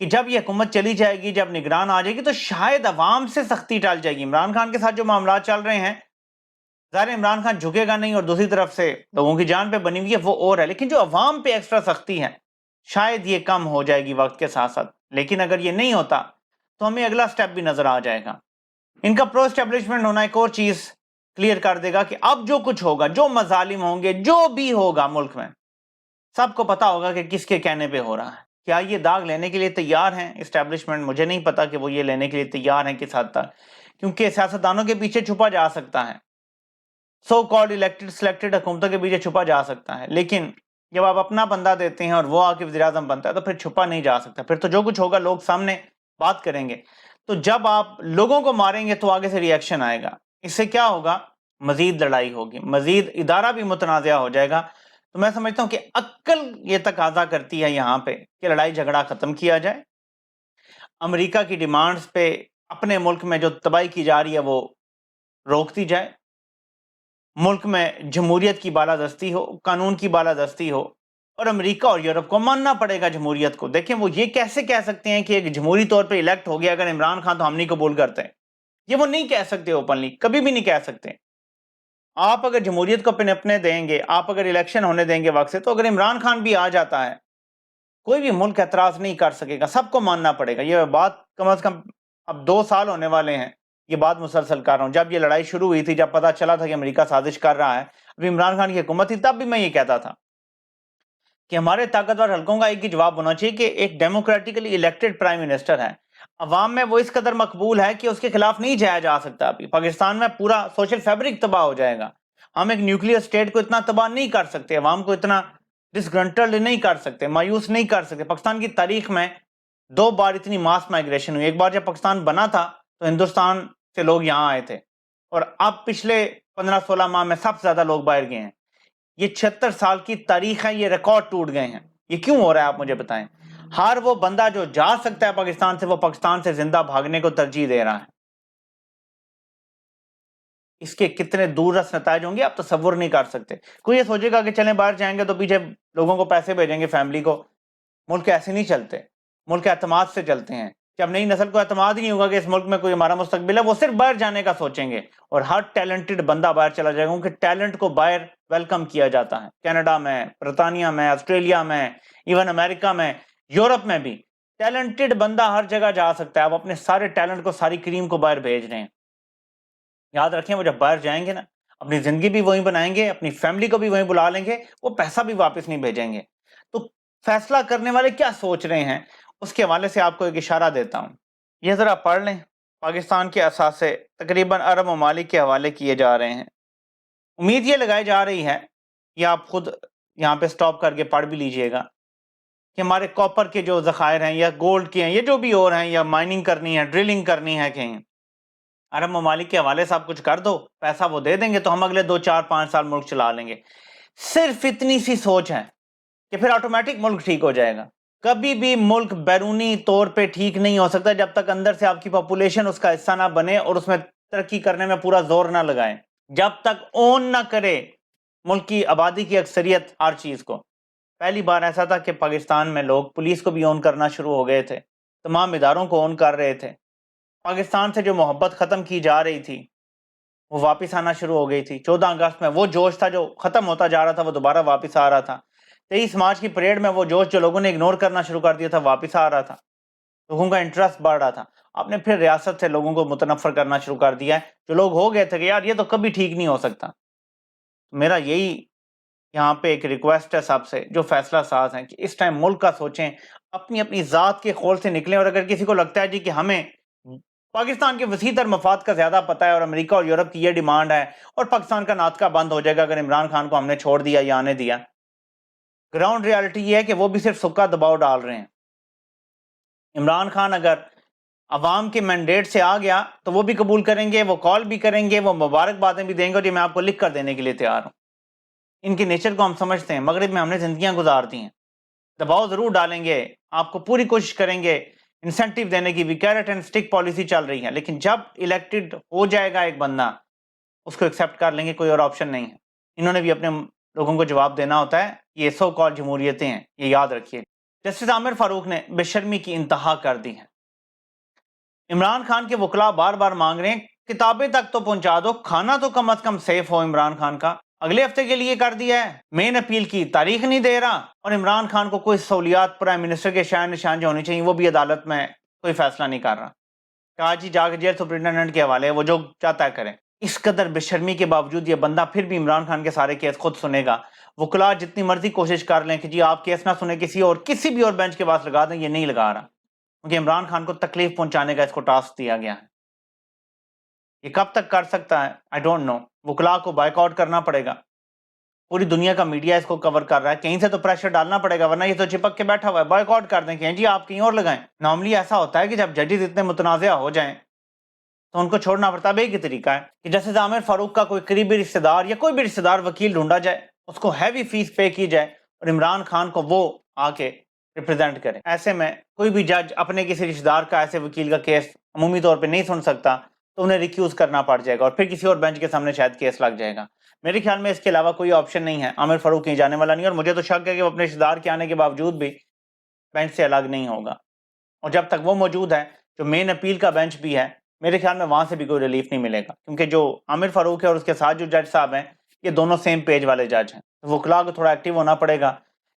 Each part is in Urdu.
کہ جب یہ حکومت چلی جائے گی، جب نگران آ جائے گی تو شاید عوام سے سختی ٹال جائے گی۔ عمران خان کے ساتھ جو معاملات چل رہے ہیں، ظاہر عمران خان جھکے گا نہیں، اور دوسری طرف سے لوگوں کی جان پہ بنی ہوئی ہے وہ اور ہے، لیکن جو عوام پہ ایکسٹرا سختی ہے شاید یہ کم ہو جائے گی وقت کے ساتھ ساتھ۔ لیکن اگر یہ نہیں ہوتا تو ہمیں اگلا سٹیپ بھی نظر آ جائے گا۔ ان کا پرو اسٹیبلشمنٹ ہونا ایک اور چیز کلیئر کر دے گا کہ اب جو کچھ ہوگا، جو مظالم ہوں گے، جو بھی ہوگا ملک میں، سب کو پتا ہوگا کہ کس کے کہنے پہ ہو رہا ہے۔ کیا یہ داغ لینے کے لیے تیار ہیں اسٹیبلشمنٹ؟ مجھے نہیں پتا کہ وہ یہ لینے کے لیے تیار ہیں کس حد تک، کیونکہ سیاستدانوں کے پیچھے چھپا جا سکتا ہے، سو کالڈ الیکٹڈ سلیکٹڈ حکومتوں کے پیچھے چھپا جا سکتا ہے، لیکن جب آپ اپنا بندہ دیتے ہیں اور وہ آ کے وزیر اعظم بنتا ہے تو پھر چھپا نہیں جا سکتا، پھر تو جو کچھ ہوگا لوگ سامنے بات کریں گے۔ تو جب آپ لوگوں کو ماریں گے تو آگے سے ری ایکشن آئے گا، اس سے کیا ہوگا؟ مزید لڑائی ہوگی، مزید ادارہ بھی متنازع ہو جائے گا۔ تو میں سمجھتا ہوں کہ عقل یہ تقاضا کرتی ہے یہاں پہ کہ لڑائی جھگڑا ختم کیا جائے، امریکہ کی ڈیمانڈز پہ اپنے ملک میں جو تباہی کی جا رہی ہے وہ روک دی جائے، ملک میں جمہوریت کی بالادستی ہو، قانون کی بالادستی ہو، اور امریکہ اور یورپ کو ماننا پڑے گا جمہوریت کو۔ دیکھیں وہ یہ کیسے کہہ سکتے ہیں کہ ایک جمہوری طور پہ الیکٹ ہو گیا اگر عمران خان تو ہم نہیں قبول کرتے؟ یہ وہ نہیں کہہ سکتے اوپنلی، کبھی بھی نہیں کہہ سکتے۔ آپ اگر جمہوریت کو پنپنے دیں گے، آپ اگر الیکشن ہونے دیں گے وقت سے، تو اگر عمران خان بھی آ جاتا ہے کوئی بھی ملک اعتراض نہیں کر سکے گا، سب کو ماننا پڑے گا۔ یہ بات کم از کم اب 2 سال ہونے والے ہیں یہ بات مسلسل کر رہا ہوں۔ جب یہ لڑائی شروع ہوئی تھی، جب پتہ چلا تھا کہ امریکہ سازش کر رہا ہے، ابھی عمران خان کی حکومت تھی، تب بھی میں یہ کہتا تھا کہ ہمارے طاقتور حلقوں کا ایک ہی جواب ہونا چاہیے کہ ایک ڈیموکریٹکلی الیکٹڈ پرائم منسٹر ہے، عوام میں وہ اس قدر مقبول ہے کہ اس کے خلاف نہیں جایا جا سکتا۔ ابھی پاکستان میں پورا سوشل فیبرک تباہ ہو جائے گا۔ ہم ایک نیوکلیئر اسٹیٹ کو اتنا تباہ نہیں کر سکتے، عوام کو اتنا ڈسگرنٹلڈ نہیں کر سکتے، مایوس نہیں کر سکتے۔ پاکستان کی تاریخ میں 2 بار اتنی ماس مائگریشن ہوئی، ایک بار جب پاکستان بنا تھا تو ہندوستان سے لوگ یہاں آئے تھے، اور اب پچھلے 15-16 ماہ میں سب سے زیادہ لوگ باہر گئے ہیں۔ یہ 76 سال کی تاریخ ہے، یہ ریکارڈ ٹوٹ گئے ہیں۔ یہ کیوں ہو رہا ہے آپ مجھے بتائیں؟ ہر وہ بندہ جو جا سکتا ہے پاکستان سے، وہ پاکستان سے زندہ بھاگنے کو ترجیح دے رہا ہے۔ اس کے کتنے دور رس نتائج ہوں گے آپ تصور نہیں کر سکتے۔ کوئی یہ سوچے گا کہ چلیں باہر جائیں گے تو پیچھے لوگوں کو پیسے بھیجیں گے، فیملی کو۔ ملک ایسے نہیں چلتے، ملک اعتماد سے چلتے ہیں۔ جب نئی نسل کو اعتماد نہیں ہوگا کہ اس ملک میں کوئی ہمارا مستقبل ہے، وہ صرف باہر جانے کا سوچیں گے، اور ہر ٹیلنٹڈ بندہ باہر چلا جائے گا، کیونکہ ٹیلنٹ کو باہر ویلکم کیا جاتا ہے۔ کینیڈا میں، برطانیہ میں، آسٹریلیا میں، ایون امریکہ میں، یورپ میں بھی ٹیلنٹڈ بندہ ہر جگہ جا سکتا ہے۔ آپ اپنے سارے ٹیلنٹ کو، ساری کریم کو باہر بھیج رہے ہیں۔ یاد رکھیں وہ جب باہر جائیں گے نا، اپنی زندگی بھی وہیں بنائیں گے، اپنی فیملی کو بھی وہیں بلا لیں گے، وہ پیسہ بھی واپس نہیں بھیجیں گے۔ تو فیصلہ کرنے والے کیا سوچ رہے ہیں اس کے حوالے سے آپ کو ایک اشارہ دیتا ہوں، یہ ذرا پڑھ لیں۔ پاکستان کے اثاثے تقریباً عرب ممالک کے حوالے کیے جا رہے ہیں۔ امید یہ لگائی جا رہی ہے، یہ آپ خود یہاں پہ سٹاپ کر کے پڑھ بھی لیجئے گا، کہ ہمارے کاپر کے جو ذخائر ہیں یا گولڈ کے ہیں یا جو بھی اور ہیں، یا مائننگ کرنی ہے، ڈرلنگ کرنی ہے کہیں، عرب ممالک کے حوالے سے آپ کچھ کر دو، پیسہ وہ دے دیں گے تو ہم اگلے 2 4 5 سال ملک چلا لیں گے۔ صرف اتنی سی سوچ ہے کہ پھر آٹومیٹک ملک ٹھیک ہو جائے گا۔ کبھی بھی ملک بیرونی طور پہ ٹھیک نہیں ہو سکتا جب تک اندر سے آپ کی پاپولیشن اس کا حصہ نہ بنے اور اس میں ترقی کرنے میں پورا زور نہ لگائے، جب تک اون نہ کرے ملک کی آبادی کی اکثریت ہر چیز کو۔ پہلی بار ایسا تھا کہ پاکستان میں لوگ پولیس کو بھی اون کرنا شروع ہو گئے تھے، تمام اداروں کو اون کر رہے تھے، پاکستان سے جو محبت ختم کی جا رہی تھی وہ واپس آنا شروع ہو گئی تھی۔ 14 اگست میں وہ جوش تھا جو ختم ہوتا جا رہا تھا، وہ دوبارہ واپس آ رہا تھا۔ 23 مارچ کی پریڈ میں وہ جوش جو لوگوں نے اگنور کرنا شروع کر دیا تھا واپس آ رہا تھا، لوگوں کا انٹرسٹ بڑھ رہا تھا۔ آپ نے پھر ریاست سے لوگوں کو متنفر کرنا شروع کر دیا ہے، جو لوگ ہو گئے تھے کہ یار یہ تو کبھی ٹھیک نہیں ہو سکتا۔ میرا یہی یہاں پہ ایک ریکویسٹ ہے سب سے جو فیصلہ ساز ہیں، کہ اس ٹائم ملک کا سوچیں، اپنی اپنی ذات کے خول سے نکلیں، اور اگر کسی کو لگتا ہے جی کہ ہمیں پاکستان کے وسیع تر مفاد کا زیادہ پتہ ہے اور امریکہ اور یورپ کی یہ ڈیمانڈ ہے اور پاکستان کا ناطقہ بند ہو جائے گا اگر عمران خان کو ہم نے چھوڑ دیا یا آنے دیا، گراؤنڈ ریالٹی یہ ہے کہ وہ بھی صرف سکا دباؤ ڈال رہے ہیں۔ عمران خان اگر عوام کے مینڈیٹ سے آ گیا تو وہ بھی قبول کریں گے، وہ کال بھی کریں گے، وہ مبارک باتیں بھی دیں گے، اور یہ میں آپ کو لکھ کر دینے کے لیے تیار ہوں۔ ان کی نیچر کو ہم سمجھتے ہیں، مغرب میں ہم نے زندگیاں گزار دی ہیں، دباؤ ضرور ڈالیں گے، آپ کو پوری کوشش کریں گے انسینٹیو دینے کی بھی، کیرٹ اینڈ سٹک پالیسی چل رہی ہے، لیکن جب الیکٹڈ ہو جائے گا ایک بندہ اس کو ایکسیپٹ کر لیں گے، کوئی اور آپشن نہیں ہے۔ انہوں نے بھی اپنے لوگوں کو جواب دینا ہوتا ہے، یہ سو کال جمہوریتیں ہیں، یہ یاد رکھیے۔ جسٹس عامر فاروق نے بے شرمی کی انتہا کر دی ہے۔ عمران خان کے وکلاء بار بار مانگ رہے ہیں کتابیں تک تو پہنچا دو، کھانا تو کم از کم سیف ہو عمران خان کا۔ اگلے ہفتے کے لیے کر دیا ہے، مین اپیل کی تاریخ نہیں دے رہا، اور عمران خان کو کوئی سہولیات پرائم منسٹر کے شان نشان جو ہونی چاہیے وہ بھی عدالت میں کوئی فیصلہ نہیں کر رہا کہ آج ہی جا کے جیل سپرنٹینڈنٹ کے حوالے ہے، وہ جو چاہتا ہے کرے۔ اس قدر بے شرمی کے باوجود یہ بندہ پھر بھی عمران خان کے سارے کیس خود سنے گا۔ وکلاء جتنی مرضی کوشش کر لیں کہ جی آپ کیس نہ سنیں، کسی بھی اور بینچ کے پاس لگا دیں، یہ نہیں لگا رہا، کیونکہ عمران خان کو تکلیف پہنچانے کا اس کو ٹاسک دیا گیا ہے۔ یہ کب تک کر سکتا ہے آئی ڈونٹ نو۔ وکلاء کو بائیک آؤٹ کرنا پڑے گا، پوری دنیا کا میڈیا اس کو کور کر رہا ہے، کہیں سے تو پریشر ڈالنا پڑے گا، ورنہ یہ تو چپک کے بیٹھا ہوا ہے۔ بائیک آؤٹ کر دیں کہ جی آپ کہیں اور لگائیں۔ نارملی ایسا ہوتا ہے کہ جب ججز اتنے متنازع ہو جائیں تو ان کو چھوڑنا پڑتا ہے۔ ایک ہی طریقہ ہے کہ جیسے عامر فاروق کا کوئی قریبی رشتہ دار یا کوئی بھی رشتہ دار وکیل ڈھونڈا جائے، اس کو ہیوی فیس پے کی جائے اور عمران خان کو وہ آ کے ریپرزینٹ کرے۔ ایسے میں کوئی بھی جج اپنے کسی رشتہ دار کا ایسے وکیل کا کیس عمومی طور پہ نہیں سن سکتا، تو انہیں ریکیوز کرنا پڑ جائے گا اور پھر کسی اور بینچ کے سامنے شاید کیس لگ جائے گا۔ میرے خیال میں اس کے علاوہ کوئی آپشن نہیں ہے، عامر فاروق کہیں جانے والا نہیں، اور مجھے تو شک ہے کہ وہ اپنے رشتہ دار کے آنے کے باوجود بھی بینچ سے الگ نہیں ہوگا، اور جب تک وہ موجود ہے جو مین اپیل کا بینچ بھی ہے، میرے خیال میں وہاں سے بھی کوئی ریلیف نہیں ملے گا، کیونکہ جو عامر فاروق ہے اور اس کے ساتھ جو جج صاحب ہیں یہ دونوں سیم پیج والے جج ہیں۔ وکلاء کو تھوڑا ایکٹیو ہونا پڑے گا،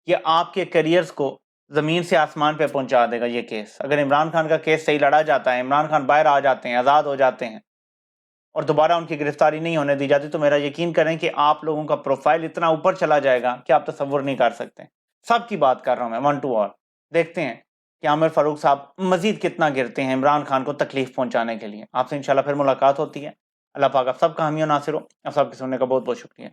یہ آپ کے کیریئرز کو زمین سے آسمان پہ پہنچا دے گا یہ کیس۔ اگر عمران خان کا کیس صحیح لڑا جاتا ہے، عمران خان باہر آ جاتے ہیں، آزاد ہو جاتے ہیں اور دوبارہ ان کی گرفتاری نہیں ہونے دی جاتی، تو میرا یقین کریں کہ آپ لوگوں کا پروفائل اتنا اوپر چلا جائے گا کہ آپ تصور نہیں کر سکتے۔ سب کی بات کر رہا ہوں میں، 1 to all۔ دیکھتے ہیں کہ عامر فاروق صاحب مزید کتنا گرتے ہیں عمران خان کو تکلیف پہنچانے کے لیے۔ آپ سے انشاءاللہ پھر ملاقات ہوتی ہے۔ اللہ پاک آپ سب کا حامی و ناصر ہو۔ آپ سب کے سننے کا بہت بہت شکریہ۔